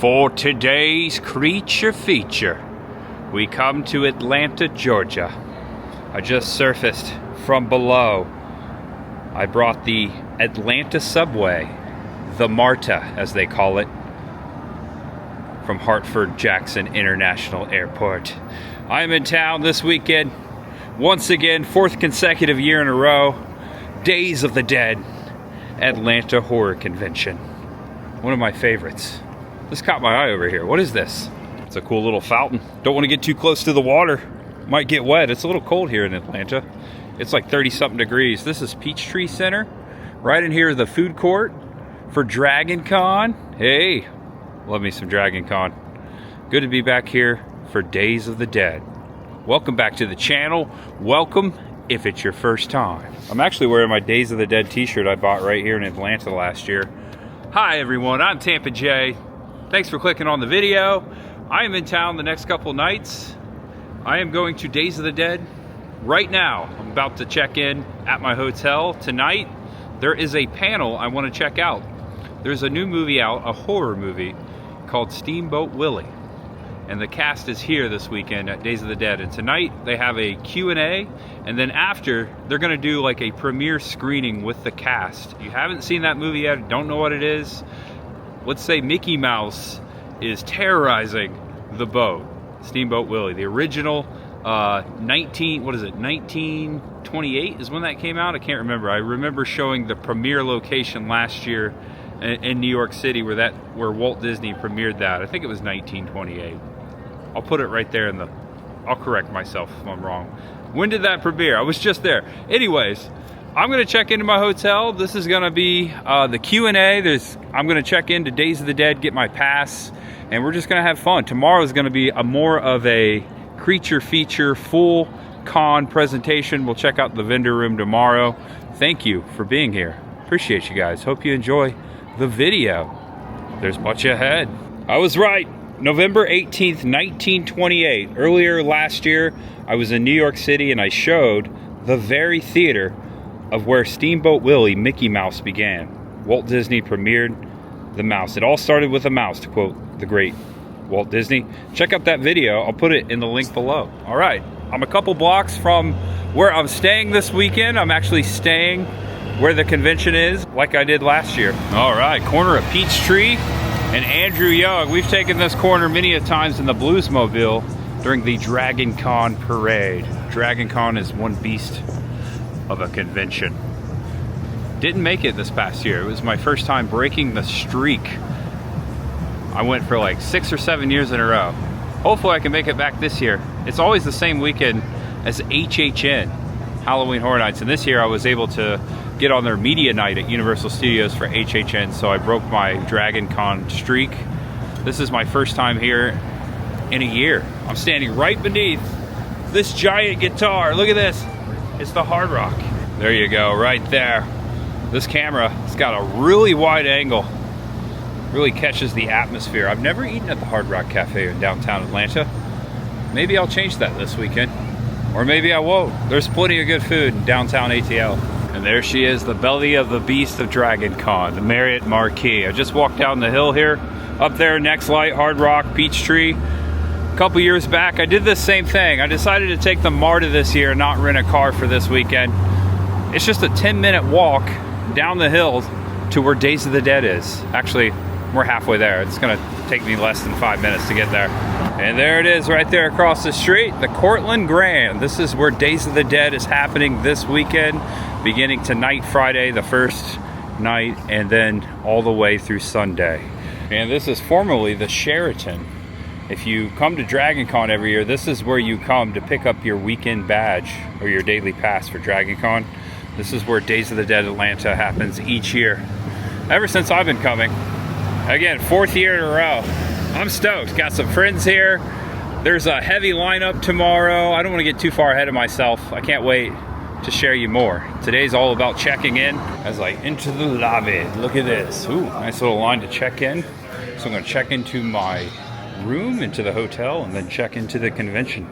For today's creature feature, we come to Atlanta, Georgia. I just surfaced from below. I brought the Atlanta subway, the MARTA as they call it, from Hartford-Jackson International Airport. I am in town this weekend, once again, 4th consecutive year in a row, Days of the Dead, Atlanta Horror Convention. One of my favorites. This caught my eye over here. What is this? It's a cool little fountain. Don't want to get too close to the water. Might get wet. It's a little cold here in Atlanta. It's like 30-something degrees. This is Peachtree Center. Right in here is the food court for Dragon Con. Hey, love me some Dragon Con. Good to be back here for Days of the Dead. Welcome back to the channel. Welcome if it's your first time. I'm actually wearing my Days of the Dead t-shirt I bought right here in Atlanta last year. Hi everyone, I'm Tampa J. Thanks for clicking on the video. I am in town the next couple nights. I am going to Days of the Dead right now. I'm about to check in at my hotel tonight. There is a panel I want to check out. There's a new movie out, a horror movie called Steamboat Willie. And the cast is here this weekend at Days of the Dead. And tonight they have a Q&A, and then after they're gonna do like a premiere screening with the cast. If you haven't seen that movie yet, don't know what it is, let's say Mickey Mouse is terrorizing the boat. Steamboat Willie, the original 1928 is when that came out? I can't remember. I remember showing the premiere location last year in New York City where Walt Disney premiered that. I think it was 1928. I'll put it right there I'll correct myself if I'm wrong. When did that premiere? I was just there. Anyways, I'm gonna check into my hotel. This is gonna be the Q&A. I'm gonna check into Days of the Dead, get my pass, and we're just gonna have fun. Tomorrow is gonna be more of a creature feature, full con presentation. We'll check out the vendor room tomorrow. Thank you for being here. Appreciate you guys. Hope you enjoy the video. There's much ahead. I was right. November 18th, 1928. Earlier last year, I was in New York City and I showed the very theater of where Steamboat Willie, Mickey Mouse, began. Walt Disney premiered the mouse. It all started with a mouse, to quote the great Walt Disney. Check out that video. I'll put it in the link below. All right, I'm a couple blocks from where I'm staying this weekend. I'm actually staying where the convention is, like I did last year. All right, corner of Peachtree and Andrew Young. We've taken this corner many a times in the Bluesmobile during the Dragon Con parade. Dragon Con is one beast of a convention. Didn't make it this past year. It was my first time breaking the streak. I went for like 6 or 7 years in a row. Hopefully I can make it back this year. It's always the same weekend as HHN, Halloween Horror Nights, and this year I was able to get on their media night at Universal Studios for HHN, so I broke my Dragon Con streak. This is my first time here in a year. I'm standing right beneath this giant guitar. Look at this. It's the Hard Rock. There you go, right there. This camera, it's got a really wide angle. Really catches the atmosphere. I've never eaten at the Hard Rock Cafe in downtown Atlanta. Maybe I'll change that this weekend. Or maybe I won't. There's plenty of good food in downtown ATL. And there she is, the belly of the beast of Dragon Con, the Marriott Marquis. I just walked down the hill here. Up there, Next Light, Hard Rock, Peachtree. A couple years back, I did this same thing. I decided to take the MARTA this year and not rent a car for this weekend. It's just a 10-minute walk down the hill to where Days of the Dead is. Actually, we're halfway there. It's gonna take me less than 5 minutes to get there. And there it is right there across the street, the Cortland Grand. This is where Days of the Dead is happening this weekend, beginning tonight, Friday, the first night, and then all the way through Sunday. And this is formerly the Sheraton. If you come to Dragon Con every year, this is where you come to pick up your weekend badge or your daily pass for Dragon Con. This is where Days of the Dead Atlanta happens each year. Ever since I've been coming. Again, 4th year in a row. I'm stoked. Got some friends here. There's a heavy lineup tomorrow. I don't want to get too far ahead of myself. I can't wait to share you more. Today's all about checking in as I enter the lobby. Look at this. Ooh, nice little line to check in. So I'm going to check into my room, into the hotel, and then check into the convention.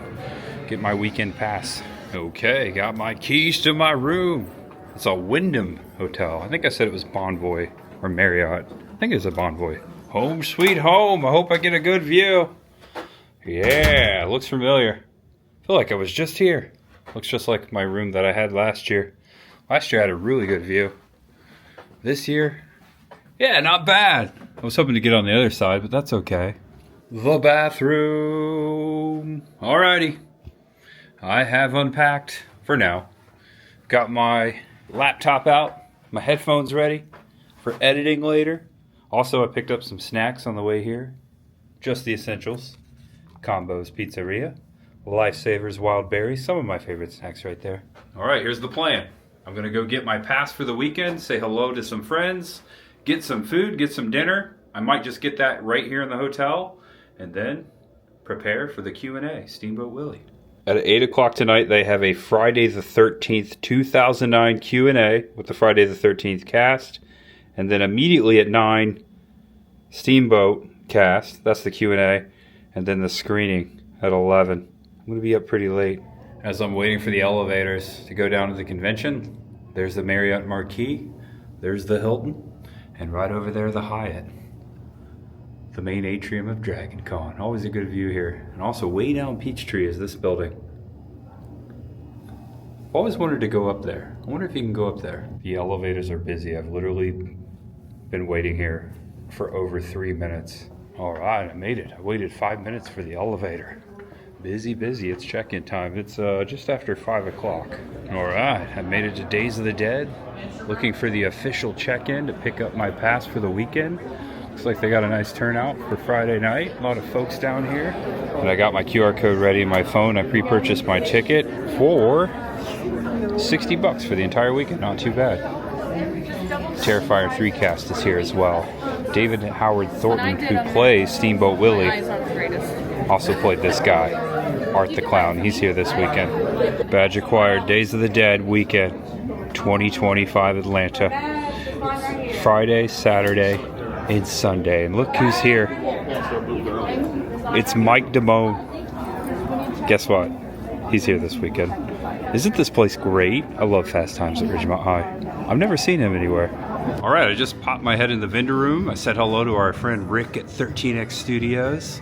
Get my weekend pass. Okay, got my keys to my room. It's a Wyndham hotel. I think I said it was Bonvoy or Marriott. I think it was a Bonvoy. Home sweet home. I hope I get a good view. Yeah, looks familiar. I feel like I was just here. Looks just like my room that I had last year. Last year I had a really good view. This year, yeah, not bad. I was hoping to get on the other side, but that's okay. The bathroom. Alrighty. I have unpacked for now. Got my laptop out, my headphones ready for editing later. Also, I picked up some snacks on the way here. Just the essentials. Combo's Pizzeria, Lifesavers Wild Berries, some of my favorite snacks right there. Alright, here's the plan. I'm gonna go get my pass for the weekend, say hello to some friends, get some food, get some dinner. I might just get that right here in the hotel, and then prepare for the Q&A, Steamboat Willie. At 8 o'clock tonight, they have a Friday the 13th, 2009 Q&A with the Friday the 13th cast. And then immediately at 9, Steamboat cast, that's the Q&A. And then the screening at 11. I'm going to be up pretty late. As I'm waiting for the elevators to go down to the convention, there's the Marriott Marquis, there's the Hilton, and right over there the Hyatt. The main atrium of Dragon Con. Always a good view here. And also way down Peachtree is this building. I've always wanted to go up there. I wonder if you can go up there. The elevators are busy. I've literally been waiting here for over 3 minutes. All right, I made it. I waited 5 minutes for the elevator. Busy, busy. It's check-in time. It's just after 5 o'clock. All right, I made it to Days of the Dead. Looking for the official check-in to pick up my pass for the weekend. Looks like they got a nice turnout for Friday night. A lot of folks down here. And I got my QR code ready in my phone. I pre-purchased my ticket for $60 for the entire weekend. Not too bad. Terrifier 3 cast is here as well. David Howard Thornton, who plays Steamboat Willie, also played this guy, Art the Clown. He's here this weekend. Badge acquired, Days of the Dead weekend, 2025 Atlanta. Friday, Saturday, and Sunday. And look who's here. It's Mike Damone. Guess what? He's here this weekend. Isn't this place great? I love Fast Times at Ridgemont High. I've never seen him anywhere. All right, I just popped my head in the vendor room. I said hello to our friend Rick at 13X Studios.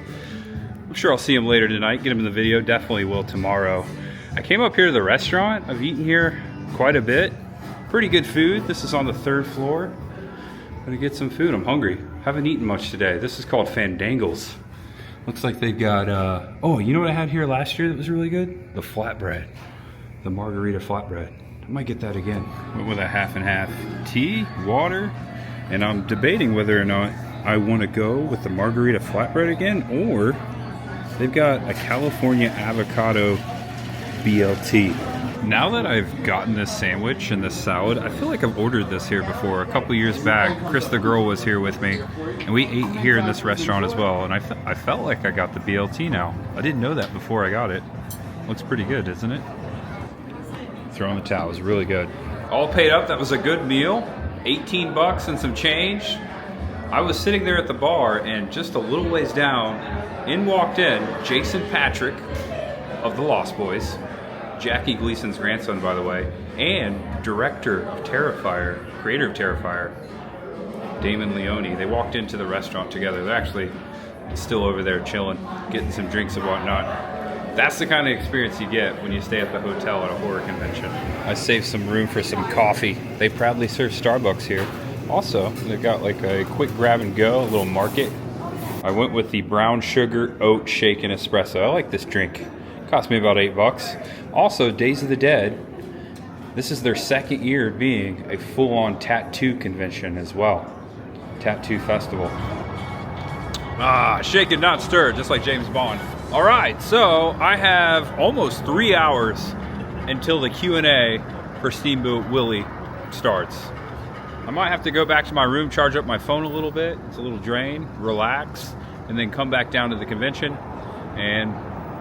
I'm sure I'll see him later tonight, get him in the video. Definitely will tomorrow. I came up here to the restaurant. I've eaten here quite a bit. Pretty good food. This is on the 3rd floor. I'm gonna get some food. I'm hungry. Haven't eaten much today. This is called Fandangles. Looks like they got, oh, you know what I had here last year that was really good? The flatbread. The margarita flatbread. I might get that again. Went with a half and half tea, water, and I'm debating whether or not I want to go with the margarita flatbread again, or they've got a California avocado BLT. Now that I've gotten this sandwich and this salad, I feel like I've ordered this here before. A couple years back, Chris the girl was here with me, and we ate here in this restaurant as well, and I felt like I got the BLT now. I didn't know that before I got it. Looks pretty good, isn't it? Throw in the towel, it was really good. All paid up, that was a good meal. $18 and some change. I was sitting there at the bar, and just a little ways down, in walked in Jason Patrick of the Lost Boys, Jackie Gleason's grandson, by the way, and director of Terrifier, creator of Terrifier, Damon Leone. They walked into the restaurant together. They're actually still over there chilling, getting some drinks and whatnot. That's the kind of experience you get when you stay at the hotel at a horror convention. I saved some room for some coffee. They proudly serve Starbucks here. Also, they've got like a quick grab and go, a little market. I went with the brown sugar oat shaken espresso. I like this drink. Cost me about $8. Also, Days of the Dead. This is their 2nd year being a full-on tattoo convention as well. Tattoo festival. Ah, shaken, not stirred, just like James Bond. All right, so I have almost 3 hours until the Q&A for Steamboat Willie starts. I might have to go back to my room, charge up my phone a little bit. It's a little drain, relax, and then come back down to the convention and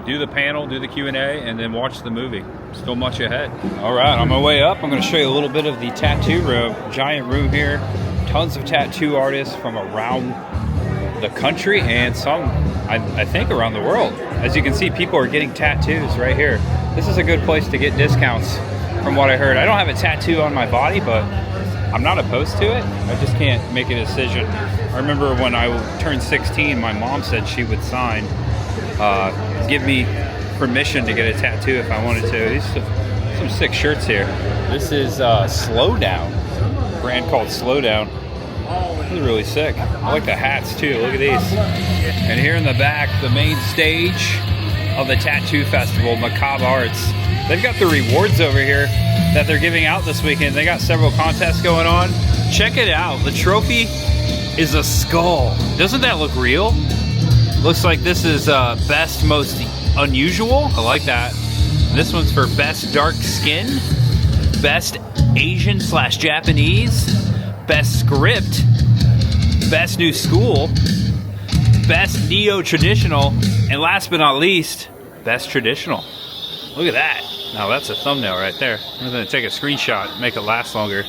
do the panel, do the Q&A, and then watch the movie. Still much ahead. All right, on my way up, I'm gonna show you a little bit of the tattoo room. Giant room here, tons of tattoo artists from around the country and some, I think, around the world. As you can see, people are getting tattoos right here. This is a good place to get discounts from what I heard. I don't have a tattoo on my body, but I'm not opposed to it. I just can't make a decision. I remember when I turned 16, my mom said she would sign, give me permission to get a tattoo if I wanted to. These are some sick shirts here. This is Slow Down, a brand called Slow Down. These are really sick. I like the hats too. Look at these. And here in the back, the main stage of the tattoo festival, Macabre Arts. They've got the rewards over here that they're giving out this weekend. They got several contests going on. Check it out. The trophy is a skull. Doesn't that look real? Looks like this is best most unusual. I like that. This one's for best dark skin, best Asian / Japanese, best script, best new school, best neo-traditional, and last but not least, best traditional. Look at that. Now that's a thumbnail right there. I'm gonna take a screenshot, make it last longer.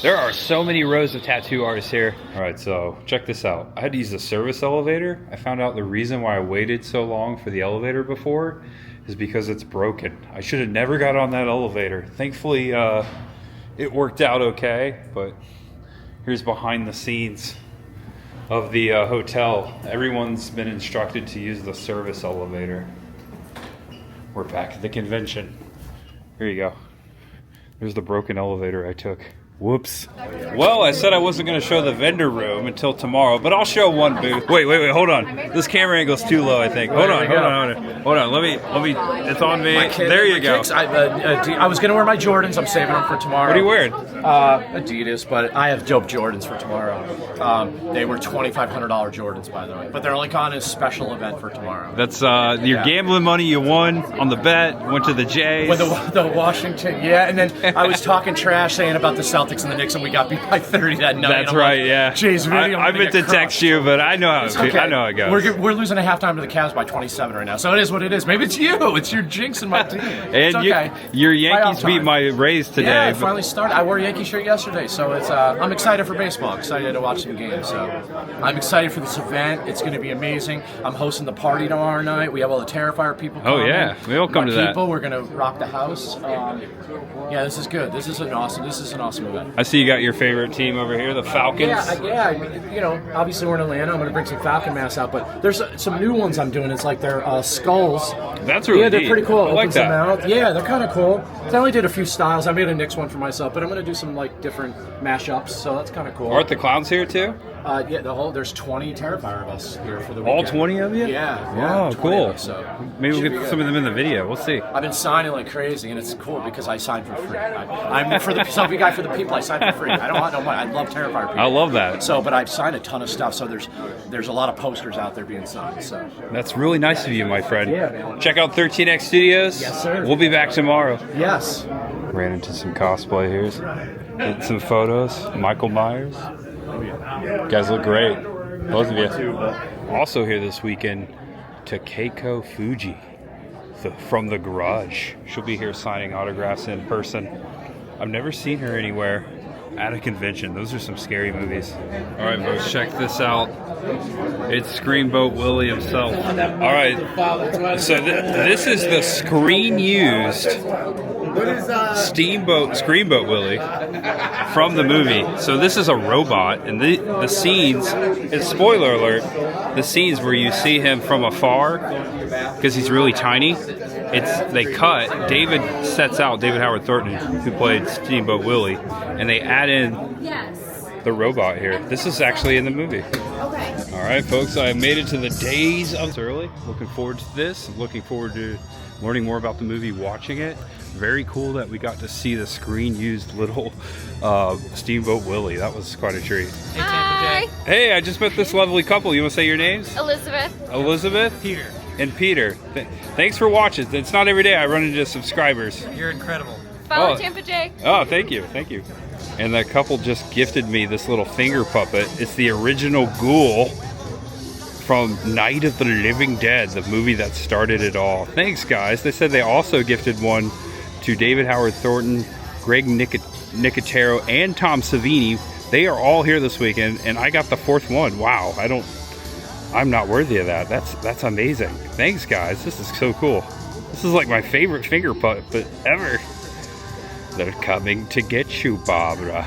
There are so many rows of tattoo artists here. All right, so check this out. I had to use the service elevator. I found out the reason why I waited so long for the elevator before is because it's broken. I should have never got on that elevator. Thankfully, it worked out okay, but here's behind the scenes of the hotel. Everyone's been instructed to use the service elevator. We're back at the convention. Here you go. There's the broken elevator I took. Whoops. Well, I said I wasn't going to show the vendor room until tomorrow, but I'll show one booth. Wait, hold on. This camera angle's too low, I think. Hold on. Let me, it's on me. There you go. I was going to wear my Jordans. I'm saving them for tomorrow. What are you wearing? Adidas, but I have dope Jordans for tomorrow. They were $2,500 Jordans, by the way, but they're like on a special event for tomorrow. That's your gambling money you won on the bet, went to the Jays. With the Washington, and then I was talking trash saying about the Celtics and the Knicks, and we got beat by 30 that night. That's right, like, yeah. Jeez, I meant to text you, but I know how okay. I know how it goes. We're losing at halftime to the Cavs by 27 right now, so it is what it is. Maybe it's you. It's your jinx in my team. And it's okay. Your Yankees beat my Rays today. Yeah, I finally started. I wore a Yankee shirt yesterday, so it's. I'm excited for baseball. Excited to watch some games. So I'm excited for this event. It's going to be amazing. I'm hosting the party tomorrow night. We have all the Terrifier people coming. Oh yeah, we all come to that. We're going to rock the house. Yeah, this is good. This is an awesome event. I see you got your favorite team over here, the Falcons. Yeah. Obviously we're in Atlanta. I'm going to bring some Falcon masks out, but there's some new ones I'm doing. It's like they're skulls. That's really they're neat. pretty cool. I like that. Them out. Yeah, they're kind of cool. I only did a few styles. I made a Knicks one for myself, but I'm going to do some like different mashups. So that's kind of cool. Aren't the clowns here too? There's 20 Terrifier of us here for the weekend. All 20 of you? Yeah. Oh, cool. Us, so maybe we'll get some of them in the video. We'll see. I've been signing like crazy, and it's cool because I sign for free. I'm for the selfie guy for the people. I sign for free. I don't want no money. I love Terrifier people. I love that. So, but I've signed a ton of stuff. So there's a lot of posters out there being signed. So that's really nice of you, my friend. Yeah, man. Check out 13X Studios. Yes, sir. We'll be back tomorrow. Yes. Ran into some cosplay here. Did some photos. Michael Myers. You guys look great. Both of you. Also here this weekend, Takeko Fuji from the Garage. She'll be here signing autographs in person. I've never seen her anywhere at a convention. Those are some scary movies. All right, folks, check this out. It's Screamboat Willie himself. All right, so this is the screen-used Screamboat Willie from the movie. So this is a robot, and the scenes, it's spoiler alert, the scenes where you see him from afar, because he's really tiny, they cut, David Howard Thornton, who played Steamboat Willie, and they add in the robot here. This is actually in the movie. Okay. All right, folks, I made it to the days of early. Looking forward to this. I'm looking forward to learning more about the movie, watching it. Very cool that we got to see the screen-used little Steamboat Willie. That was quite a treat. Hey, Tampa J. Hey, I just met this lovely couple. You want to say your names? Elizabeth. Peter. And Peter. Thanks for watching. It's not every day I run into subscribers. You're incredible. Follow Tampa J. Oh, thank you. And that couple just gifted me this little finger puppet. It's the original ghoul from Night of the Living Dead, the movie that started it all. Thanks, guys. They said they also gifted one to David Howard Thornton, Greg Nicotero, and Tom Savini. They are all here this weekend, and I got the fourth one. Wow, I'm not worthy of that. That's amazing. Thanks, guys. This is so cool. This is like my favorite finger puppet ever. They're coming to get you, Barbara.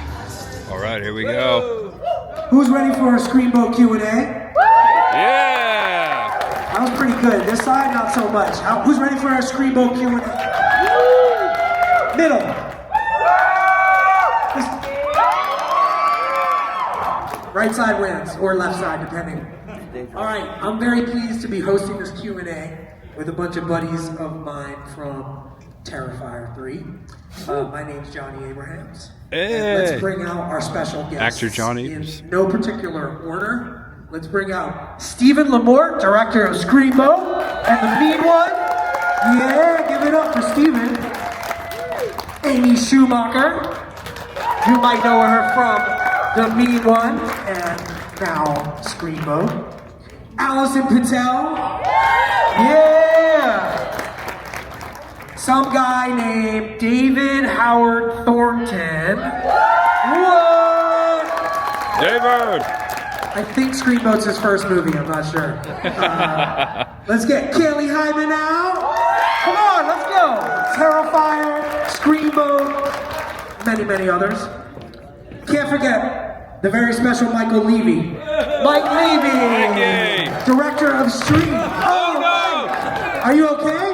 All right, here we go. Who's ready for a Screamboat Q&A? Yeah! That was pretty good. This side, not so much. Who's ready for our Screamboat Q&A? Middle. Right side wins, or left side, depending. All right, I'm very pleased to be hosting this Q&A with a bunch of buddies of mine from Terrifier 3. My name's Johnny Abrahams. Hey. And let's bring out our special guests. Actor John Abrams. In no particular order. Let's bring out Stephen Lamort, director of Screamboat, and the Mean One. Yeah, give it up for Stephen. Amy Schumacher. You might know her from The Mean One and now Screamboat. Allison Patel. Yeah. Some guy named David Howard Thornton. What? David! I think Screamboat's his first movie, I'm not sure. Let's get Kelly Hyman out. Come on, let's go. Terrifier, Screamboat, many, many others. Can't forget the very special Michael Levy. Mike Levy, director of Stream. Oh no! Are you okay?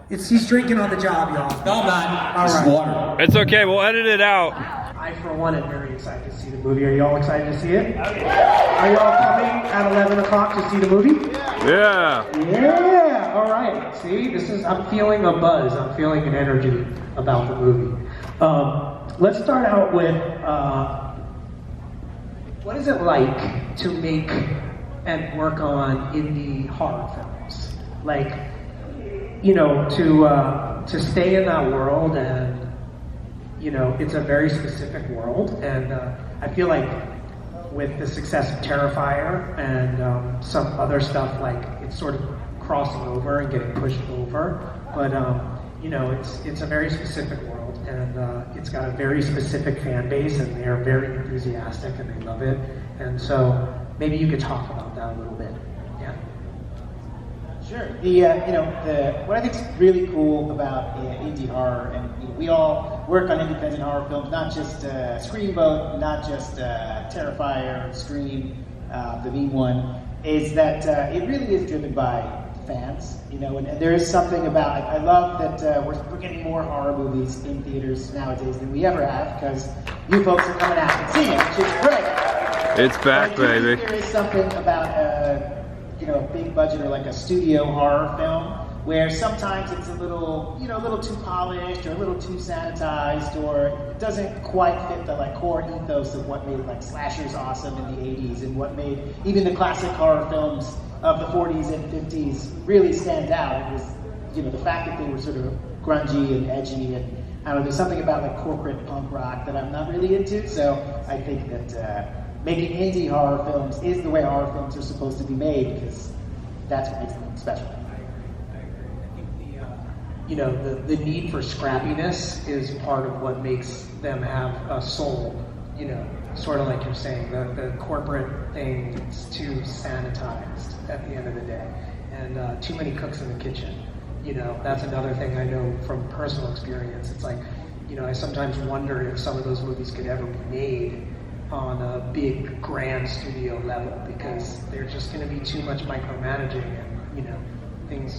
He's drinking on the job, y'all. No, I'm not. All This is right. water. It's okay, we'll edit it out. I, for one, am very excited to see the movie. Are you all excited to see it? Are you all coming at 11 o'clock to see the movie? Yeah. Yeah, all right. See, I'm feeling a buzz. I'm feeling an energy about the movie. Let's start out with, what is it like to make and work on indie horror films? Like, you know, to stay in that world, and, you know, it's a very specific world, and I feel like with the success of Terrifier and some other stuff, like, it's sort of crossing over and getting pushed over, but you know, it's a very specific world, and it's got a very specific fan base, and they are very enthusiastic and they love it, and so maybe you could talk about that a little bit. Yeah. Sure. What I think is really cool about indie horror, and we all work on independent horror films, not just Screamboat, not just Terrifier, Scream, The Mean One, is that it really is driven by fans, and there is something about, I love that we're getting more horror movies in theaters nowadays than we ever have, because you folks are coming out and seeing it, which is great. It's back, But I do baby. think there is something about a big budget or like a studio horror film where sometimes it's a little too polished or a little too sanitized, or it doesn't quite fit the core ethos of what made slashers awesome in the 80s and what made even the classic horror films of the 40s and 50s really stand out. It was, the fact that they were sort of grungy and edgy, and I don't know, there's something about corporate punk rock that I'm not really into, so I think that making indie horror films is the way horror films are supposed to be made, because that's what makes them special. The need for scrappiness is part of what makes them have a soul, sort of like you're saying, the corporate thing is too sanitized at the end of the day, and too many cooks in the kitchen. That's another thing I know from personal experience. It's like, I sometimes wonder if some of those movies could ever be made on a big grand studio level, because there's just going to be too much micromanaging, and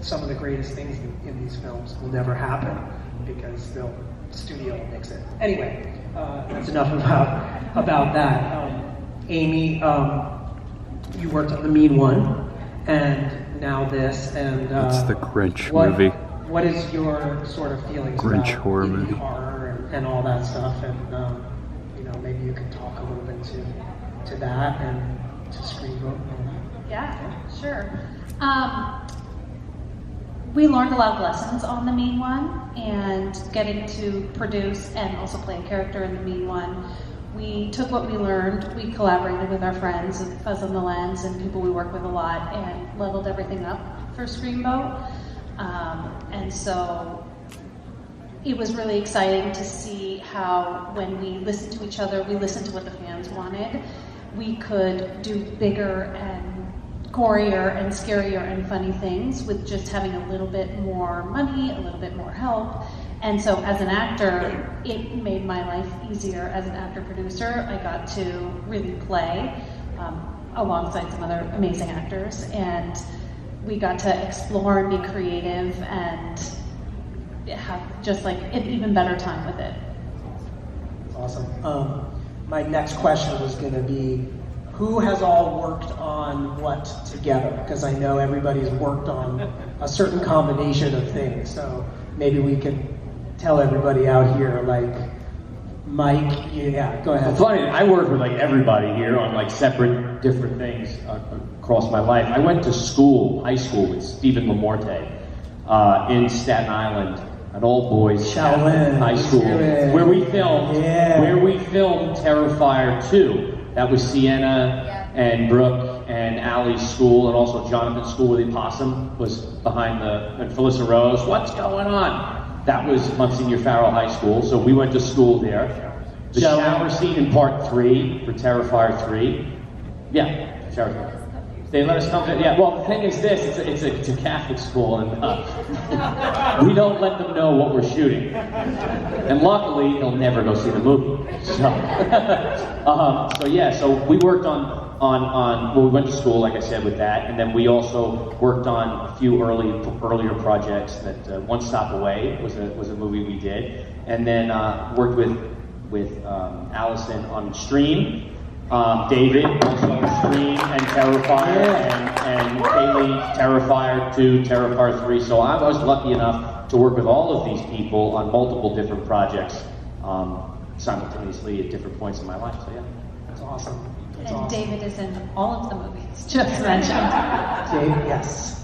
some of the greatest things in these films will never happen because the studio will mix it. Anyway, that's enough about that. Amy, you worked on The Mean One, and now this, and It's the Grinch movie. What is your sort of feelings Grinch about horror indie movie. horror and all that stuff, and maybe you can talk a little bit to that and to Screamboat. Yeah, sure. We learned a lot of lessons on The Mean One, and getting to produce and also play a character in The Mean One. We took what we learned, we collaborated with our friends and Fuzz on the Lens and people we work with a lot, and leveled everything up for Screamboat. And so it was really exciting to see how, when we listened to each other, we listened to what the fans wanted, we could do bigger and gorier and scarier and funny things with just having a little bit more money, a little bit more help, And so as an actor, it made my life easier as an actor-producer. I got to really play alongside some other amazing actors, and we got to explore and be creative and have just like an even better time with it. Awesome. My next question was going to be, who has all worked on what together? Because I know everybody's worked on a certain combination of things. So maybe we can tell everybody out here, like, Mike, yeah, go ahead. It's funny, I worked with like everybody here on like separate, different things across my life. I went to school, high school, with Stephen Lamorte in Staten Island, an old boys Shaolin high school, where we filmed, Terrifier 2. That was Sienna and Brooke and Allie's school, and also Jonathan's school where the opossum was behind and Felissa Rose. What's going on? That was Monsignor Farrell High School, so we went to school there. The shower scene in part 3 for Terrifier 3. Yeah, shower scene. They let us come in. Yeah, well, the thing is this, it's a Catholic school, and we don't let them know what we're shooting. And luckily, they'll never go see the movie. So, so we worked well, we went to school, like I said, with that, and then we also worked on a few earlier projects. That One Stop Away was a movie we did, and then worked with Allison on Stream. David also on Scream and Terrifier, and Kaylee Terrifier 2, Terrifier 3. So I was lucky enough to work with all of these people on multiple different projects simultaneously at different points in my life. So yeah, That's awesome. That's And awesome. David is in all of the movies just mentioned. Dave, yes.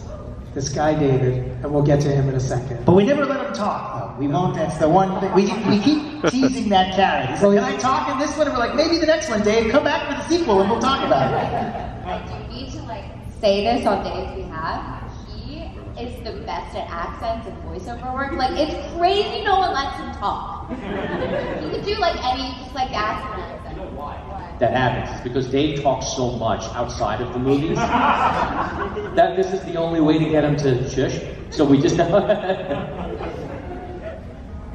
This guy David, and we'll get to him in a second. But we never let him talk, though. We won't. That's the one thing. We keep teasing that carrot. He's like, can I talk in this one? And we're like, maybe the next one, Dave. Come back for the sequel, and we'll talk about it. I do need to say this on Dave's behalf. He is the best at accents and voiceover work. Like, it's crazy no one lets him talk. He could do any accent. that happens. It's because Dave talks so much outside of the movies that this is the only way to get him to shush. So we just.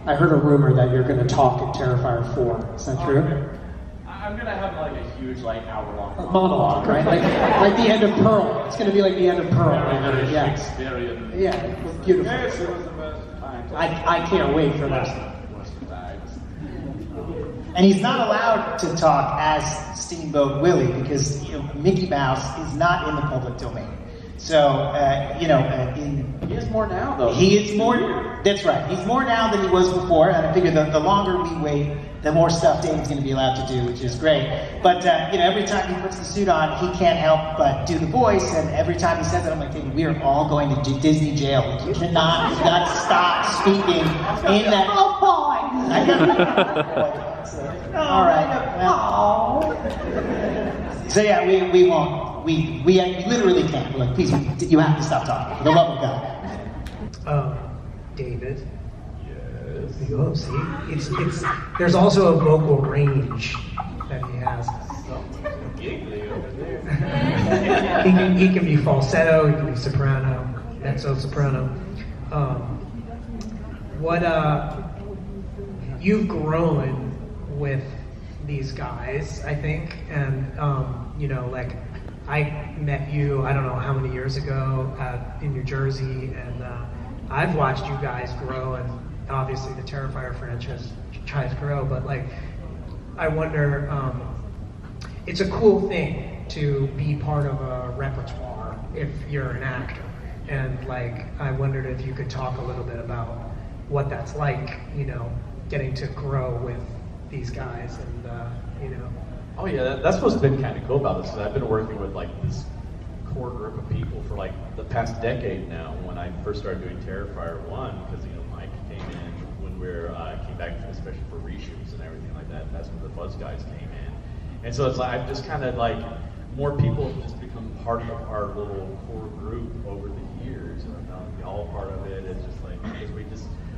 I heard a rumor that you're going to talk in Terrifier 4. Is that true? I'm gonna have a huge hour-long Monologue, right? Like the end of Pearl. It's going to be like the end of Pearl. Yeah. Shakespearean. Yeah, it was beautiful. Yes, it was the best time. I can't wait for that. And he's not allowed to talk as Steamboat Willie because Mickey Mouse is not in the public domain. So he is more now, though. He is more. That's right. He's more now than he was before. And I figure the longer we wait, the more stuff Dave's going to be allowed to do, which is great. But every time he puts the suit on, he can't help but do the voice. And every time he says it, I'm like, David, we are all going to Disney jail. You cannot. You got to stop speaking in that. Oh boy! All right. So yeah, we won't. We literally can't. We're like, please, you have to stop talking. For the love of God. David. Yes. Oh, see, it's. There's also a vocal range that he has. he can be falsetto. He can be soprano. Mezzo soprano. You've grown with these guys, I think, and I met you, I don't know how many years ago in New Jersey, and I've watched you guys grow, and obviously the Terrifier franchise tries to grow, but I wonder, it's a cool thing to be part of a repertoire if you're an actor, and I wondered if you could talk a little bit about what that's like, getting to grow with these guys, and Oh yeah, that's what's been kind of cool about this. I've been working with this core group of people for the past decade now. When I first started doing Terrifier 1, because Mike came in when we came back, especially for reshoots and everything like that. That's when the Buzz guys came in, and so it's I've just kind of more people have just become part of our little core group over the years. And all part of it. It's just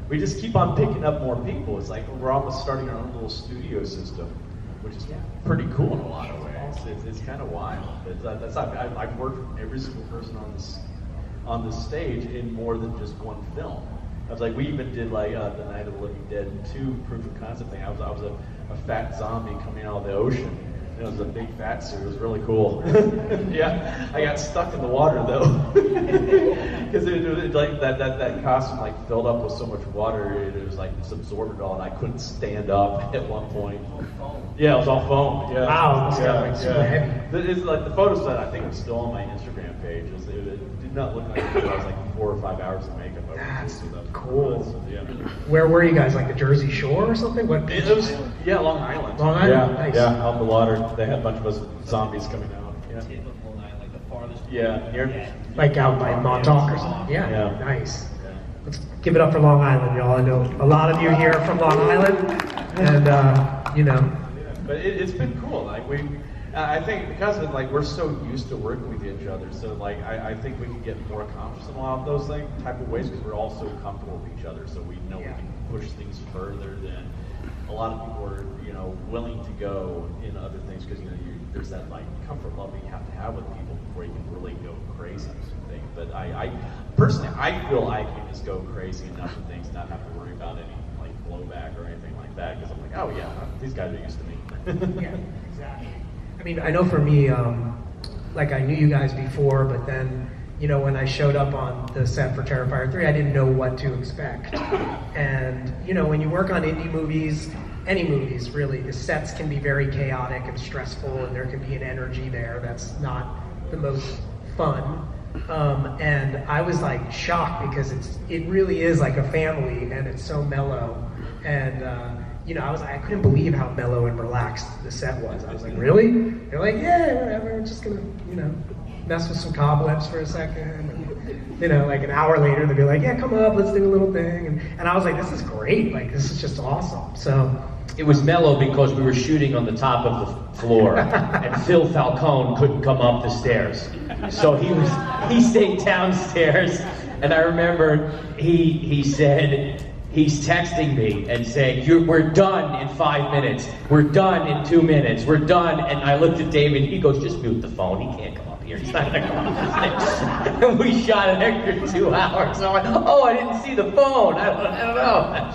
we just keep on picking up more people. It's we're almost starting our own little studio system, which is pretty cool in a lot of ways. It's kind of wild. I've worked with every single person on this stage in more than just one film, I was like, we even did like the Night of the Living Dead 2 proof of concept thing. I was a fat zombie coming out of the ocean. It was a big fat suit. It was really cool. Yeah, I got stuck in the water though, because it like that costume like filled up with so much water. It was like just absorbed it all, and I couldn't stand up at one point. Yeah, it was all foam. Yeah. Wow, this yeah, got like super heavy. It's like the photos that I think are still on my Instagram page. It did not look like it was like 4 or 5 hours of makeup. That's that. cool. So, yeah. Where were you guys? Like the Jersey Shore or something? What? It was Long Island. Long Island. Yeah, Nice. yeah, out in the water. They had a bunch of us zombies coming out. Yeah, near. Like out by Montauk or something? Yeah, Yeah. nice. Let's give it up for Long Island, y'all. I know a lot of you here are from Long Island, and you know. But it's been cool. Like I think because of like we're so used to working with each other, so like I think we can get more accomplished in a lot of those type of ways because we're all so comfortable with each other. So we know we can push things further than a lot of people are, willing to go in other things because there's that like comfort level you have to have with people before you can really go crazy with things. But I personally feel I can just go crazy enough with things, not have to worry about any like blowback or anything like that because I'm like, oh yeah, these guys are used to me. Yeah, exactly. I mean, I know for me, like I knew you guys before, but then, when I showed up on the set for Terrifier 3, I didn't know what to expect. And, when you work on indie movies, any movies really, the sets can be very chaotic and stressful, and there can be an energy there that's not the most fun. And I was like shocked because it really is like a family, and it's so mellow. And, I couldn't believe how mellow and relaxed the set was. I was like, really? They're like, yeah, whatever, we're just gonna, mess with some cobwebs for a second. And, like an hour later, they'd be like, yeah, come up, let's do a little thing. And I was like, this is great, like, this is just awesome. So. It was mellow because we were shooting on the top of the floor, and Phil Falcone couldn't come up the stairs. So he stayed downstairs, and I remember he said, he's texting me and saying, we're done in 5 minutes. We're done in 2 minutes. We're done. And I looked at David, he goes, just mute the phone. He can't come up here. He's not going to come up the stairs. And we shot an extra 2 hours. And I'm like, oh, I didn't see the phone. I don't know.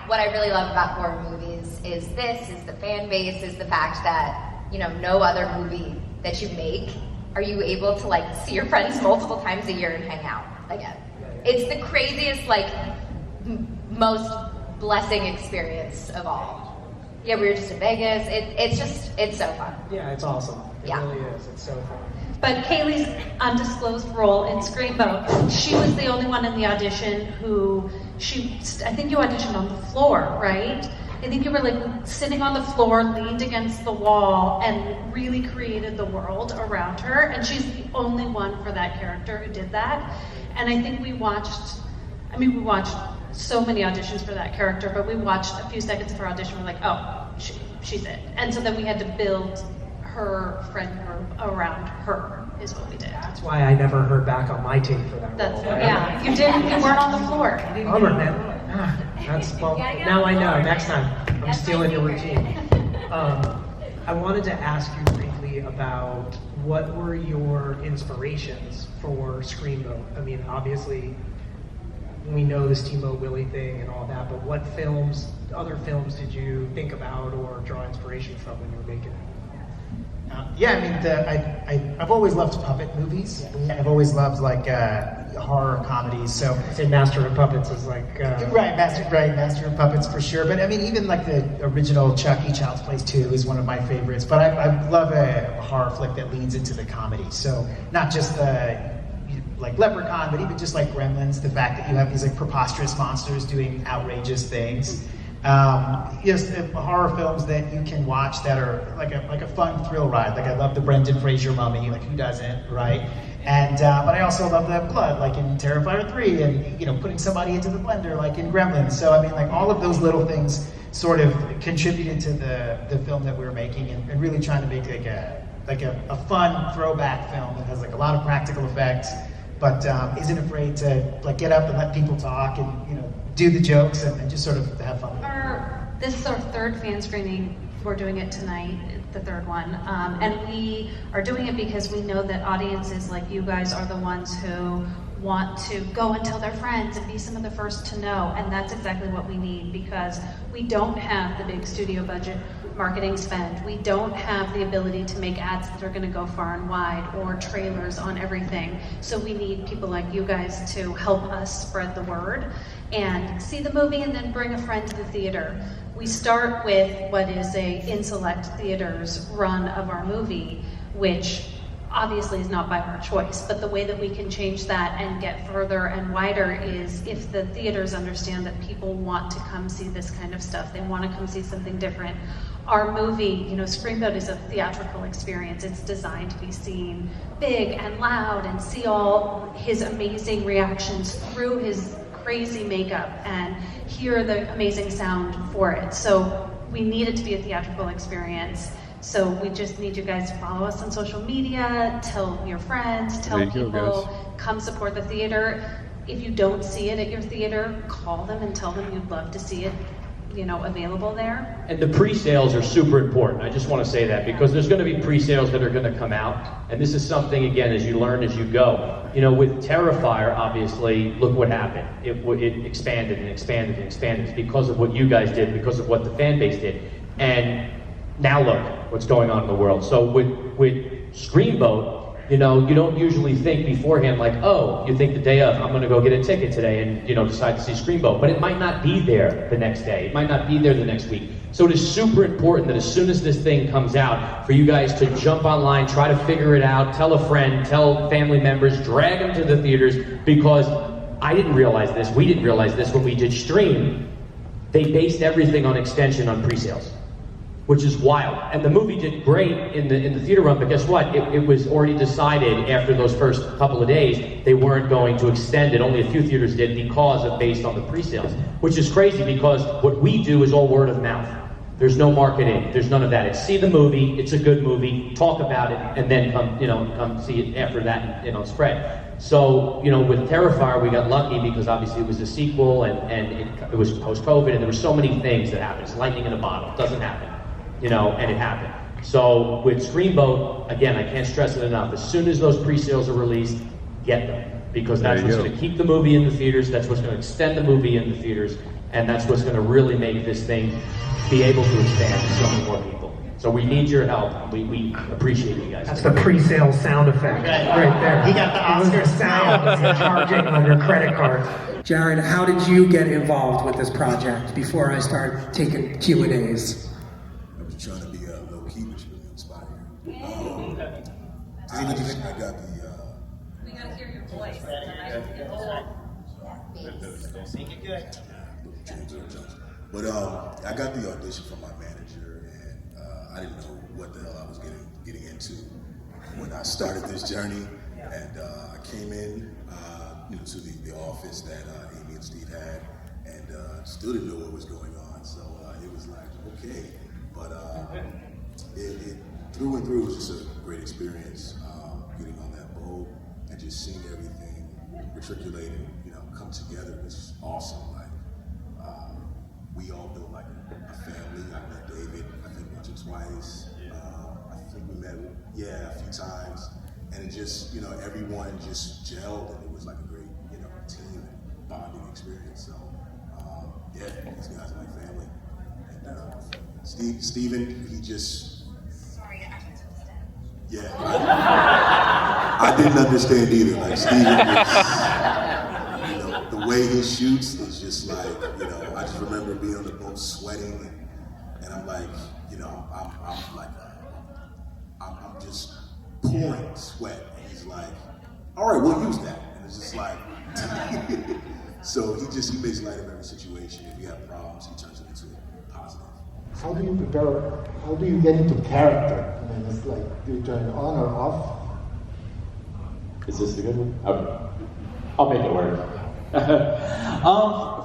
What I really love about horror movies is the fan base, is the fact that, no other movie that you make are you able to, like, see your friends multiple times a year and hang out again. It's the craziest, like, most blessing experience of all. Yeah, we were just in Vegas. It's so fun. Yeah, it's awesome. It really is. It's so fun. But Kaylee's undisclosed role in Screamboat, she was the only one in the audition who I think you auditioned on the floor, right? I think you were like sitting on the floor, leaned against the wall, and really created the world around her. And she's the only one for that character who did that. And I think we watched so many auditions for that character, but we watched a few seconds of her audition. We're like, oh, she's it. And so then we had to build her friend group around her, is what we did. That's why I never heard back on my tape for that role. Yeah, you didn't. You weren't on the floor. Bummer, man. Now I know. Next time, I'm stealing your routine. I wanted to ask you briefly about what were your inspirations for Screamboat. I mean, obviously, we know the Steamboat Willie thing and all that, but what other films did you think about or draw inspiration from when you were making it? I've always loved puppet movies. I've always loved like horror comedies. So say Master of Puppets is like Master of Puppets for sure. But I mean, even like the original Chucky, Child's Play 2 is one of my favorites. But I love a horror flick that leans into the comedy. So not just like Leprechaun, but even just like Gremlins, the fact that you have these like preposterous monsters doing outrageous things. Horror films that you can watch that are like a fun thrill ride. Like I love the Brendan Fraser Mummy, like who doesn't, right? And but I also love the blood, like in Terrifier 3, and putting somebody into the blender, like in Gremlins. So I mean, like all of those little things sort of contributed to the film that we were making, and really trying to make like a fun throwback film that has like a lot of practical effects, but isn't afraid to like get up and let people talk and do the jokes and just sort of have fun. This is our third fan screening. We're doing it tonight, the third one. And we are doing it because we know that audiences like you guys are the ones who want to go and tell their friends and be some of the first to know, and that's exactly what we need, because we don't have the big studio budget marketing spend. We don't have the ability to make ads that are going to go far and wide, or trailers on everything. So we need people like you guys to help us spread the word and see the movie and then bring a friend to the theater. We start with what is a in select theaters run of our movie, which obviously is not by our choice, but the way that we can change that and get further and wider is if the theaters understand that people want to come see this kind of stuff. They want to come see something different. Our movie, you know, Screamboat is a theatrical experience. It's designed to be seen big and loud and see all his amazing reactions through his crazy makeup and hear the amazing sound for it. So we need it to be a theatrical experience. So we just need you guys to follow us on social media, tell your friends, tell people, come support the theater. If you don't see it at your theater, call them and tell them you'd love to see it, you know, available there. And the pre-sales are super important. I just want to say that because there's going to be pre-sales that are going to come out. And this is something, again, as you learn as you go. You know, with Terrifier, obviously, look what happened. It expanded and expanded and expanded. It's because of what you guys did, because of what the fan base did. And now look what's going on in the world. So with Screamboat, you know, you don't usually think beforehand like, oh, you think the day of, I'm going to go get a ticket today and, you know, decide to see Screamboat. But it might not be there the next day. It might not be there the next week. So it is super important that as soon as this thing comes out, for you guys to jump online, try to figure it out, tell a friend, tell family members, drag them to the theaters, because I didn't realize this, we didn't realize this when we did Stream. They based everything on extension on pre-sales, which is wild. And the movie did great in the theater run, but guess what? It was already decided after those first couple of days they weren't going to extend it. Only a few theaters did because of based on the pre-sales, which is crazy because what we do is all word of mouth. There's no marketing, there's none of that. It's see the movie, it's a good movie, talk about it, and then come see it after that and, you know, spread. So, you know, with Terrifier, we got lucky because obviously it was a sequel and it was post-COVID and there were so many things that happened. It's lightning in a bottle, it doesn't happen. You know, and it happened. So with Screamboat, again, I can't stress it enough. As soon as those pre-sales are released, get them. Because that's what's going to keep the movie in the theaters, that's what's going to extend the movie in the theaters, and that's what's going to really make this thing be able to expand to so many more people. So we need your help. We appreciate you guys. That's the pre-sale sound effect right there. He got the Oscar sound of you charging on your credit card. Jared, how did you get involved with this project before I start taking Q&As? Trying to be low-key, but you really inspired. I got the... We got to hear your voice. Make it good. But I got the audition from my manager, and I didn't know what the hell I was getting into when I started this journey. And I came in to the office that Amy and Steve had, and still didn't know what was going on. So it was like, okay. But it through and through was just a great experience, getting on that boat and just seeing everything matriculate and, you know, come together. It's awesome. Like we all built like a family. I met David, I think once or twice. I think we met, a few times, and it just, you know, everyone just gelled, and it was like a great, you know, team and bonding experience. So these guys are like family. And Steven, he just... Sorry, I don't understand. Yeah. I didn't understand either. Like, Steven is, you know, the way he shoots is just like, you know, I just remember being on the boat sweating, and I'm like, you know, I'm just pouring sweat, and he's like, all right, we'll use that. And it's just like, so he makes light of every situation. If you have problems, he turns it into a positive. How do you prepare, how do you get into character? I mean, it's like, do you turn on or off? Is this the good one? Okay. I'll make it work.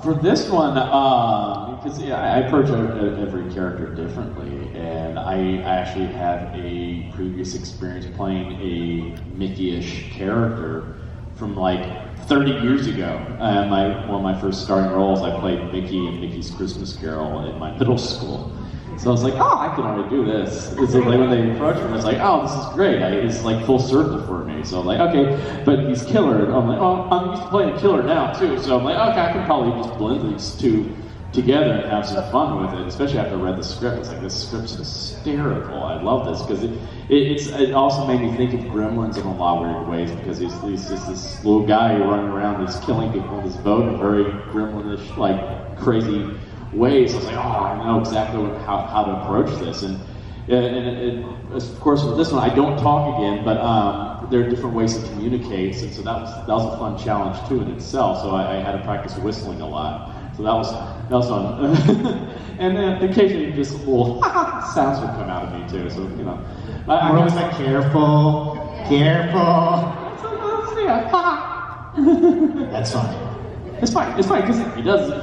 For this one, because I approach every character differently, and I actually have a previous experience playing a Mickey-ish character from like 30 years ago. One of my first starting roles, I played Mickey in Mickey's Christmas Carol in my middle school. So I was like, oh, I can already do this. And so like when they approached me, I was like, oh, this is great. It's like full circle for me. So I'm like, okay, but he's killer. And I'm like, oh, I'm used to playing a killer now too. So I'm like, okay, I can probably just blend these two together and have some fun with it. Especially after I read the script, it's like, this script's hysterical. I love this because it also made me think of Gremlins in a lot of weird ways because he's just this little guy running around that's killing people on this boat in a very gremlinish, like crazy ways. I was like, oh, I know exactly how to approach this. And of course with this one, I don't talk again, but there are different ways to communicate, and so that was a fun challenge too in itself. So I had to practice whistling a lot. So that was fun. And then occasionally just little sounds would come out of me too. So you know, we're always like, careful. That's fine. It's fine because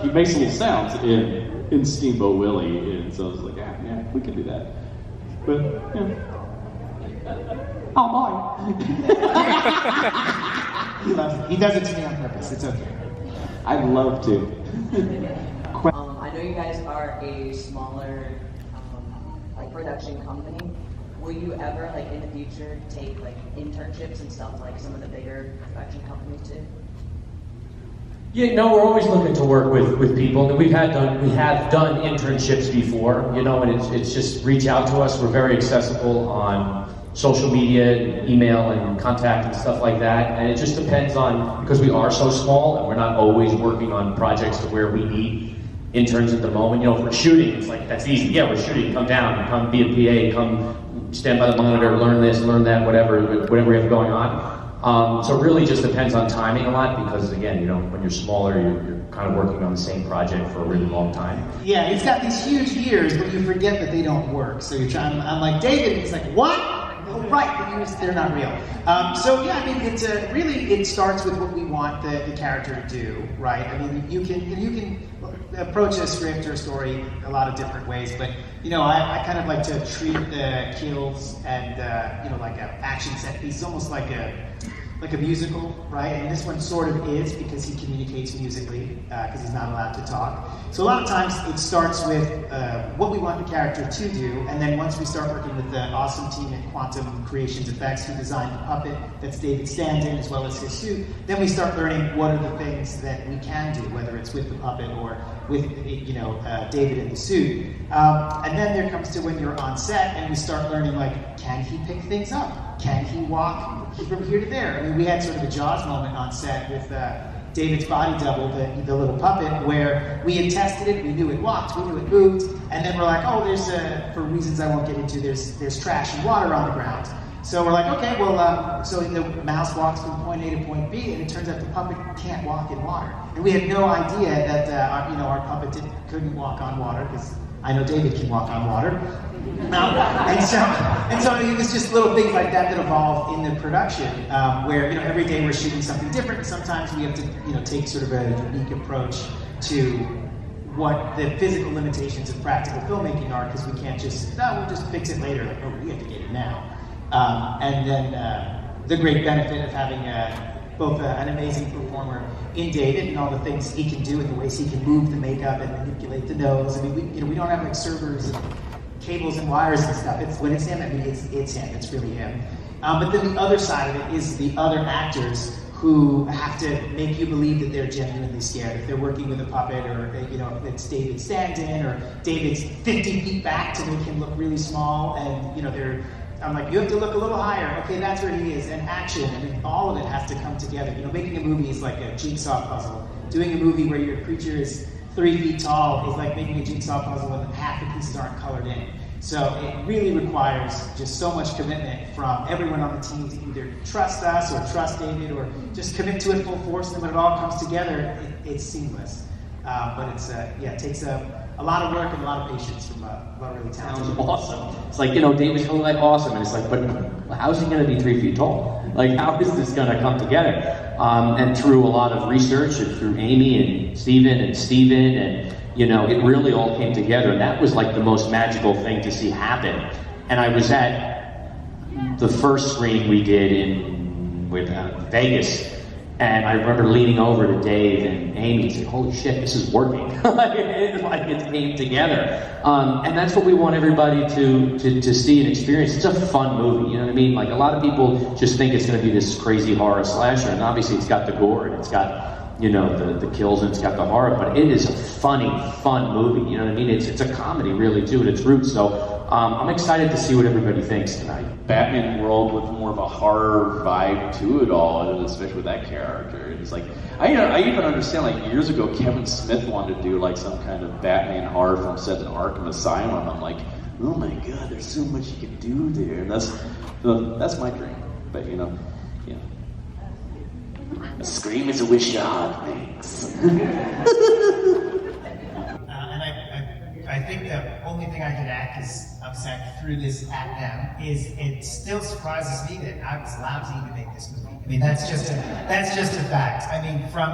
he makes little sounds in Steamboat Willie, and so I was like, yeah, we can do that. But yeah. Oh boy. He loves it. He does it to me on purpose. It's okay. I'd love to. I know you guys are a smaller like production company. Will you ever, like in the future, take like internships and stuff like some of the bigger production companies do? Yeah, no, we're always looking to work with people, and we have done internships before, you know, and it's just reach out to us. We're very accessible on social media, email, and contact and stuff like that. And it just depends on, because we are so small and we're not always working on projects to where we need interns at the moment. You know, if we're shooting, it's like, that's easy. Yeah, we're shooting, come down, come be a PA, come stand by the monitor, learn this, learn that, whatever we have going on. So it really just depends on timing a lot, because again, you know, when you're smaller, you're kind of working on the same project for a really long time. Yeah, it's got these huge ears, but you forget that they don't work. So you're trying, I'm like, David, and he's like, what? Oh, right, the ears, they're not real. So yeah, I mean, it's really, it starts with what we want the character to do, right? I mean, you can approach a script or a story a lot of different ways, but you know, I kind of like to treat the kills and you know, like an action set piece, almost like a musical, right? And this one sort of is, because he communicates musically, because he's not allowed to talk. So a lot of times it starts with what we want the character to do, and then once we start working with the awesome team at Quantum Creations Effects, who designed the puppet that's David Stand-in, as well as his suit, then we start learning what are the things that we can do, whether it's with the puppet or with, you know, David in the suit. And then there comes to when you're on set, and we start learning, like, can he pick things up? Can he walk from here to there? I mean, we had sort of a Jaws moment on set with David's body double, the little puppet, where we had tested it, we knew it walked, we knew it moved, and then we're like, oh, there's, for reasons I won't get into, there's trash and water on the ground. So we're like, okay, well, so the mouse walks from point A to point B, and it turns out the puppet can't walk in water. And we had no idea that, you know, our puppet couldn't walk on water, because I know David can walk on water. And so it was just little things like that evolve in the production, where, you know, every day we're shooting something different, and sometimes we have to, you know, take sort of a unique approach to what the physical limitations of practical filmmaking are, because we can't just, no, we'll just fix it later, like, oh, we have to get it now. And then the great benefit of having both an amazing performer in David and all the things he can do and the ways he can move the makeup and manipulate the nose. I mean, we don't have like servers and cables and wires and stuff. When it's him, I mean, it's him. It's really him. But then the other side of it is the other actors who have to make you believe that they're genuinely scared. If they're working with a puppet, or you know, if it's David Stand-in, or David's 50 feet back to make him look really small, and you know, I'm like, you have to look a little higher. Okay, that's where he is. And action, I mean, all of it has to come together. You know, making a movie is like a jigsaw puzzle. Doing a movie where your creature is 3 feet tall is like making a jigsaw puzzle and half the pieces aren't colored in. So it really requires just so much commitment from everyone on the team to either trust us or trust David, or just commit to it full force, and when it all comes together, it's seamless. But it's, yeah, it takes a lot of work and a lot of patience from a really talented. Sounds awesome. It's like, you know, David's really like awesome, and it's like, but how's he going to be 3 feet tall? Like, how is this going to come together? And through a lot of research, and through Amy and Steven, and you know, it really all came together, and that was like the most magical thing to see happen. And I was at the first screening we did with Vegas And I remember leaning over to Dave and Amy and saying, holy shit, this is working. Like it came together. And that's what we want everybody to see and experience. It's a fun movie, you know what I mean? Like a lot of people just think it's gonna be this crazy horror slasher, and obviously it's got the gore and it's got, you know, the kills and it's got the horror, but it is a funny, fun movie, you know what I mean? It's a comedy really too at its roots, so I'm excited to see what everybody thinks tonight. Batman world with more of a horror vibe to it all, and especially with that character. It's like, I even understand, like years ago, Kevin Smith wanted to do like some kind of Batman horror film set in Arkham Asylum. I'm like, oh my god, there's so much you can do there, and that's my dream. But you know, a scream is a wish your heart makes. I think the only thing I could add, because obviously I threw this at them, is it still surprises me that I was lousy to make this movie. I mean, that's just a fact. I mean, from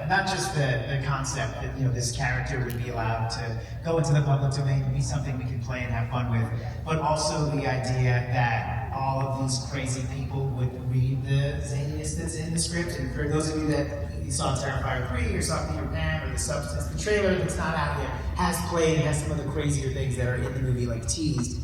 not just the concept that, you know, this character would be allowed to go into the public domain and be something we can play and have fun with, but also the idea that all of these crazy people would read the zaniness that's in the script. And for those of you that you saw Terrifier 3 or saw Peter Pan or The Substance, the trailer that's not out yet has played, has some of the crazier things that are in the movie, like teased.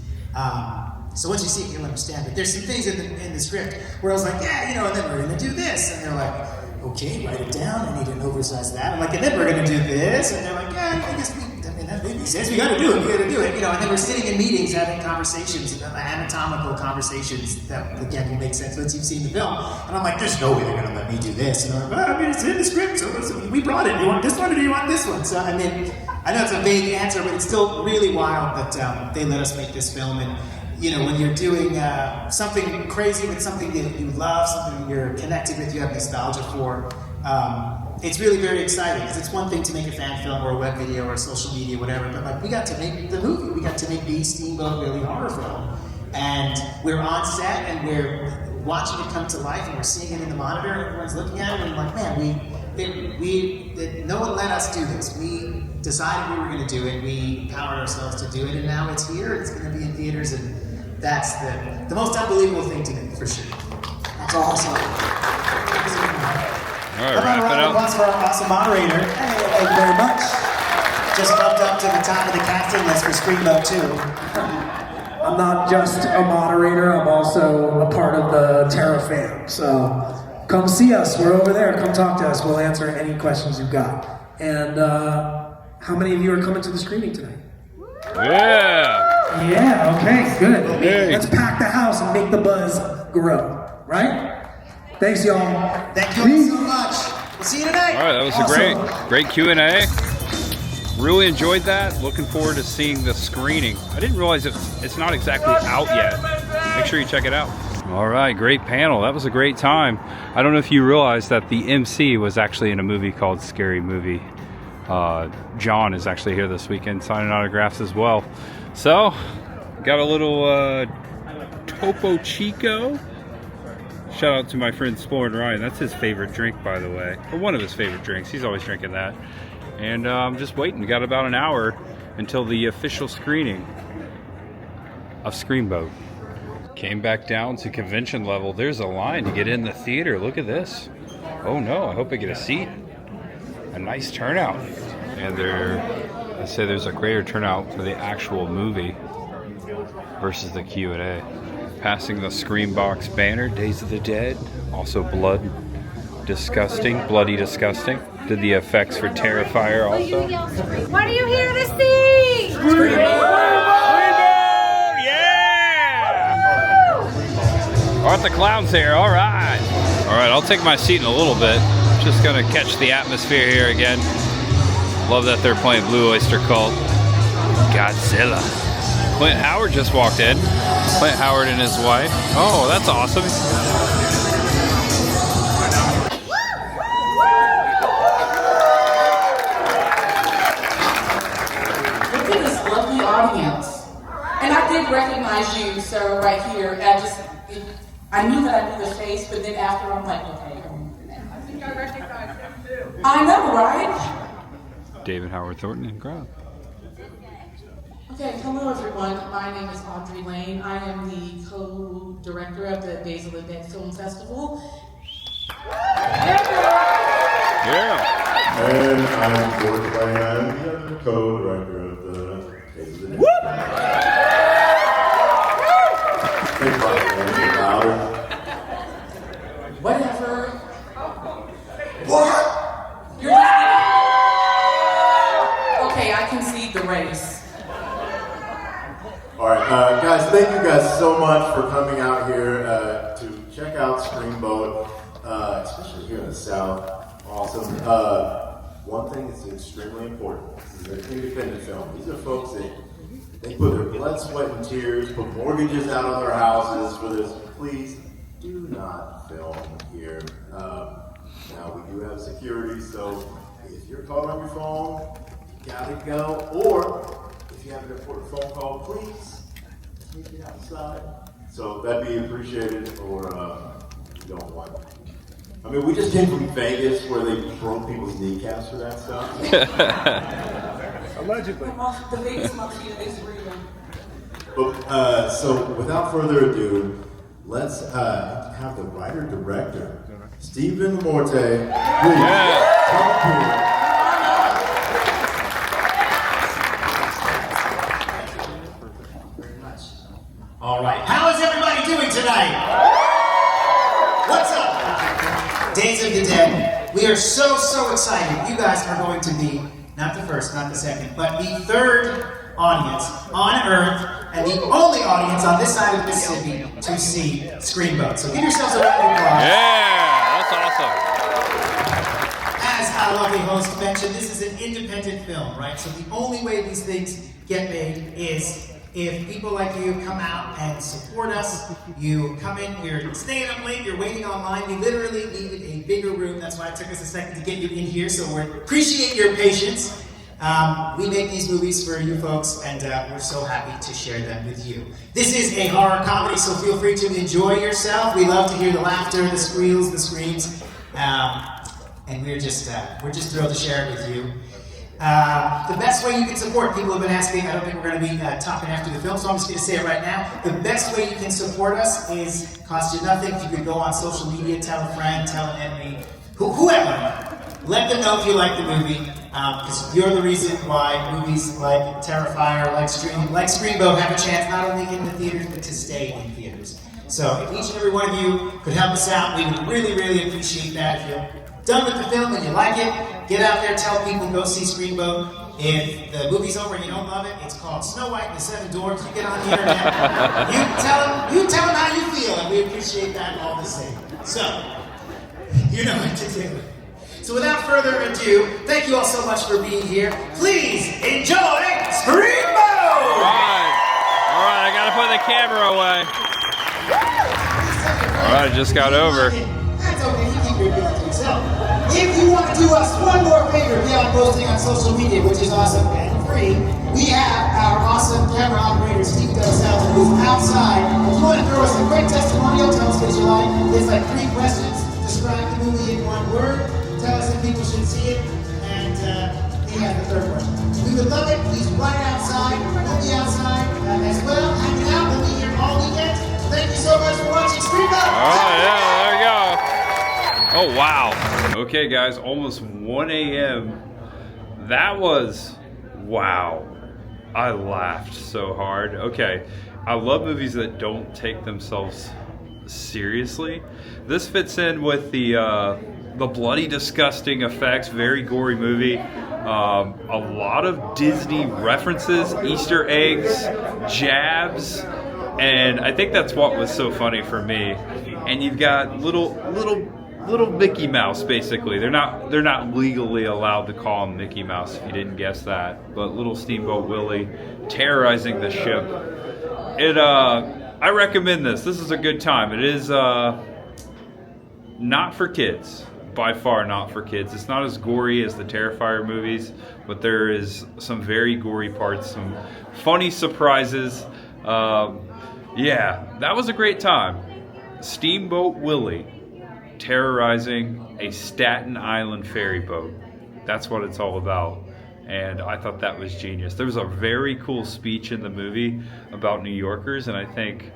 So once you see it, you'll understand. But there's some things in the script where I was like, yeah, you know, and then we're gonna do this. And they're like, okay, write it down. I need to oversize that. I'm like, and then we're gonna do this. And they're like, yeah, I guess that movie says we gotta do it, you know, and then we're sitting in meetings having conversations, anatomical conversations that, again, will make sense once you've seen the film. And I'm like, there's no way they're gonna let me do this. And I'm like, well, I mean, it's in the script, so we brought it. Do you want this one or do you want this one? So, I mean, I know it's a vague answer, but it's still really wild that they let us make this film. And, you know, when you're doing something crazy with something that you love, something you're connected with, you have nostalgia for, it's really very exciting, because it's one thing to make a fan film or a web video or social media, whatever, but like we got to make the movie, we got to make the Steamboat Willie horror film, and we're on set and we're watching it come to life and we're seeing it in the monitor and everyone's looking at it and we're like, man, no one let us do this. We decided we were going to do it, we empowered ourselves to do it, and now it's here, it's going to be in theaters, and that's the most unbelievable thing to do, for sure. That's awesome. All right, How about a round of applause for our awesome moderator? Hey, thank you very much. Just bumped up to the top of the casting list for Screamboat 2. I'm not just a moderator, I'm also a part of the Terra fam. So come see us, we're over there, come talk to us, we'll answer any questions you've got. And how many of you are coming to the screening tonight? Yeah! Yeah, okay, good. Hey. Let's pack the house and make the buzz grow, right? Thanks, y'all. Thank you all so much. We'll see you tonight. All right, that was a great Q&A. Really enjoyed that. Looking forward to seeing the screening. I didn't realize it's not exactly out yet. Make sure you check it out. All right, great panel. That was a great time. I don't know if you realized that the MC was actually in a movie called Scary Movie. John is actually here this weekend signing autographs as well. So, got a little Topo Chico. Shout out to my friend Exploring Ryan. That's his favorite drink, by the way. Or one of his favorite drinks. He's always drinking that. And I'm just waiting. We got about an hour until the official screening of Screamboat. Came back down to convention level. There's a line to get in the theater. Look at this. Oh no, I hope I get a seat. A nice turnout. And they say there's a greater turnout for the actual movie versus the Q&A. Passing the Screambox banner, Days of the Dead, also Bloody Disgusting. Did the effects for Terrifier also. What are you here to see? Yeah! Aren't the clowns here? All right. All right, I'll take my seat in a little bit. Just gonna catch the atmosphere here again. Love that they're playing Blue Oyster Cult. Godzilla. Clint Howard just walked in. Clint Howard and his wife. Oh, that's awesome. Look at this lovely audience. And I did recognize you, sir, right here. I knew that I knew the face, but then after I'm like, okay. I think I recognize him too. I know, right? David Howard Thornton and crowd. Okay, hello everyone. My name is Audrey Lane. I am the co-director of the Days of the Dead Film Festival. gentlemen, I am George Bland, the other co-director of the Case of the Day. Think about it, louder. Whatever. What? You're not. Okay, I concede the race. All right, guys, thank you guys so much for coming out here to check out Screamboat, especially here in the South. Awesome. One thing is extremely important. This is an independent film. These are folks that they put their blood, sweat, and tears, put mortgages out on their houses for this. Please do not film here. Now we do have security, so if you're caught on your phone, you gotta go. Or if you have an important phone call, please take it outside. So that'd be appreciated, or you don't want it. I mean, we just came from Vegas where they broke people's kneecaps for that stuff. Allegedly. The Vegas mafia is real. But, so without further ado, let's have the writer-director, Stephen Morte, please come up here. All right, how is everybody doing tonight? What's up? Days of the Dead. We are so excited. You guys are going to be, not the first, not the second, but the third audience on Earth and the only audience on this side of the Mississippi to see Screamboat. So give yourselves a round of applause. Yeah, that's awesome. As our lovely host mentioned, this is an independent film, right? So the only way these things get made is if people like you come out and support us. You come in, you're staying up late, you're waiting online. We literally needed a bigger room. That's why it took us a second to get you in here. So we appreciate your patience. We make these movies for you folks, and we're so happy to share them with you. This is a horror comedy, so feel free to enjoy yourself. We love to hear the laughter, the squeals, the screams, and we're just thrilled to share it with you. The best way you can support, people have been asking, I don't think we're going to be talking after the film, so I'm just going to say it right now. The best way you can support us is cost you nothing. You could go on social media, tell a friend, tell an enemy, whoever. Let them know if you like the movie, because you're the reason why movies like Terrifier, like Screamboat have a chance not only in the theaters, but to stay in theaters. So if each and every one of you could help us out, we would really appreciate that. If you're done with the film and you like it, get out there, tell people, go see Screamboat. If the movie's over and you don't love it, it's called Snow White and the Seven Dwarfs. You get on the internet, you tell them how you feel, and we appreciate that all the same. So, you know what to do. So without further ado, thank you all so much for being here. Please enjoy Screamboat! All right, I gotta put the camera away. All right, I just got over. That's okay, you keep your feelings to yourself. If you want to do us one more favor beyond posting on social media, which is awesome and free, we have our awesome camera operator, Steve Delsalle, who's outside. If you want to throw us a quick testimonial, tell us what you like. There's like 3 questions. Describe the movie in 1 word. Tell us if people should see it. And he has the 3rd question. We would love it. He's right outside. We'll be outside as well. Hanging out. We'll be here all weekend. Thank you so much for watching Screamboat. Oh, yeah, there we go. Oh, wow. Okay, guys, almost 1 a.m. That was, wow. I laughed so hard. Okay, I love movies that don't take themselves seriously. This fits in with the bloody, disgusting effects, very gory movie. A lot of Disney references, Easter eggs, jabs, and I think that's what was so funny for me. And you've got little Mickey Mouse, basically. They're not legally allowed to call him Mickey Mouse, if you didn't guess that. But little Steamboat Willie terrorizing the ship. I recommend this. This is a good time. It is not for kids. By far not for kids. It's not as gory as the Terrifier movies, but there is some very gory parts, some funny surprises. Yeah, that was a great time. Steamboat Willie terrorizing a Staten Island ferry boat. That's what it's all about. And I thought that was genius. There was a very cool speech in the movie about New Yorkers, and I think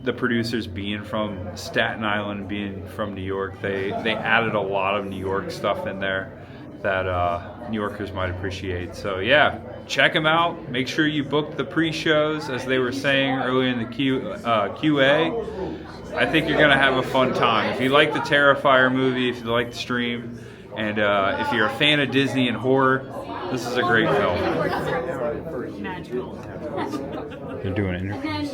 the producers being from Staten Island, being from New York, they added a lot of New York stuff in there. that New Yorkers might appreciate. So yeah, check them out. Make sure you book the pre-shows, as they were saying earlier in the QA. I think you're gonna have a fun time. If you like the Terrifier movie, if you like the stream, and if you're a fan of Disney and horror, this is a great film. They're doing it. And then,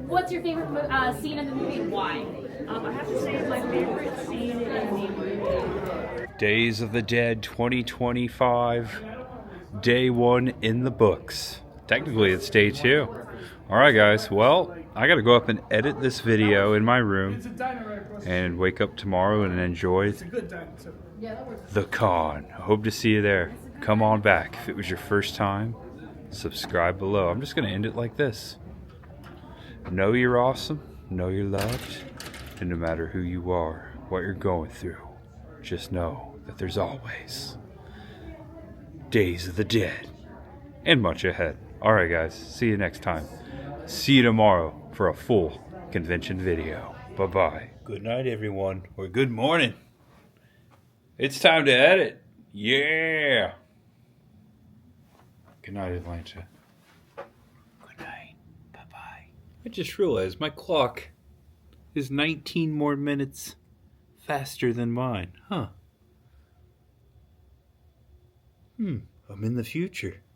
what's your favorite scene in the movie and why? I have to say my favorite scene in the movie. Days of the Dead 2025, day 1 in the books. Technically it's day 2. Alright guys, well, I gotta go up and edit this video in my room and wake up tomorrow and enjoy the con. I hope to see you there. Come on back. If it was your first time, subscribe below. I'm just gonna end it like this. Know you're awesome, know you're loved, and no matter who you are, what you're going through, just know that there's always Days of the Dead and much ahead. Alright guys, see you next time. See you tomorrow for a full convention video. Bye-bye. Good night everyone, or good morning. It's time to edit. Yeah. Good night, Atlanta. Good night. Bye-bye. I just realized my clock is 19 more minutes faster than mine. Huh. I'm in the future.